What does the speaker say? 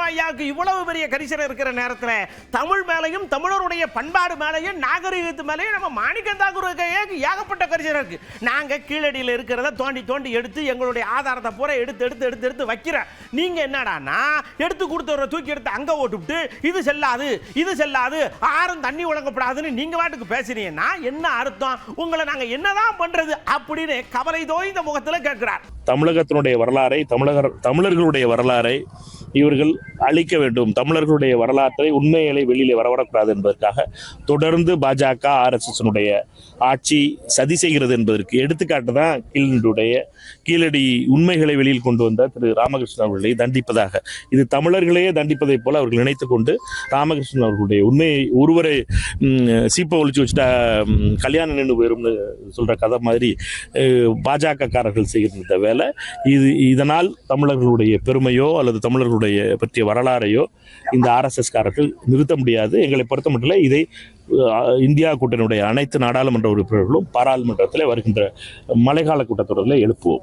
ஐயாவுக்கு இவ்வளவு பெரிய கரிசனம் இருக்கிற நேரத்தில் தமிழ் மேலையும் தமிழருடைய பண்பாடு மேலையும் நாகரிகத்து மேலையும் நம்ம மாணிக்கம் தாக்கூருக்கு ஏகப்பட்ட கரிசனம் இருக்கு. நாங்க கீழடியில் இருக்கிறத தோண்டி தோண்டி எடுத்து எங்களுடைய ஆதாரத்தை பூரா எடுத்து எடுத்து எடுத்து எடுத்து வைக்கிறேன். நீங்க என்னடானா எடுத்து கொடுத்தவரை தூக்கி எடுத்து அங்க ஓட்டுவிட்டு இது செல்லாது இது செல்லாது ஆறும் தண்ணி வழங்கப்படாதுன்னு நீங்க வாட்டுக்கு பேசுறீங்கன்னா என்ன அர்த்தம்? உங்களை நாங்க என்னதான் பண்றது அப்படின்னு கவலை தோய்ந்த முகத்தில் கேட்கிறார். தமிழகத்தினுடைய வரலாறை தமிழர்களுடைய வரலாறை இவர்கள் அழிக்க வேண்டும், தமிழர்களுடைய வரலாற்றை உண்மைகளை வெளியிலே வரக்கூடாது என்பதற்காக தொடர்ந்து பாஜக RSSனுடைய ஆட்சி சதி செய்கிறது என்பதற்கு எடுத்துக்காட்டு தான் கீழடி உண்மைகளை வெளியில் கொண்டு வந்த திரு ராமகிருஷ்ணன் அவர்களை தண்டிப்பதாக. இது தமிழர்களையே தண்டிப்பதைப் போல அவர்கள் நினைத்து கொண்டு ராமகிருஷ்ணன் அவர்களுடைய உண்மையை ஒருவரை சீப்பை ஒழிச்சு வச்சுட்டா கல்யாணம் நின்று போயிரும்னு சொல்ற கதை மாதிரி பாஜக காரர்கள் செய்கிற வேலை இது. இதனால் தமிழர்களுடைய பெருமையோ அல்லது தமிழர்களுடைய பற்றிய வரலாறையோ இந்த RSS காரர்கள் நிறுத்த முடியாது. எங்களை பொறுத்த மட்டும் இதை இந்தியா கூட்டணியுடைய அனைத்து நாடாளுமன்ற உறுப்பினர்களும் பாராளுமன்றத்தில் வருகின்ற மழைக்கால கூட்டத்தொடரில் எழுப்புவோம்.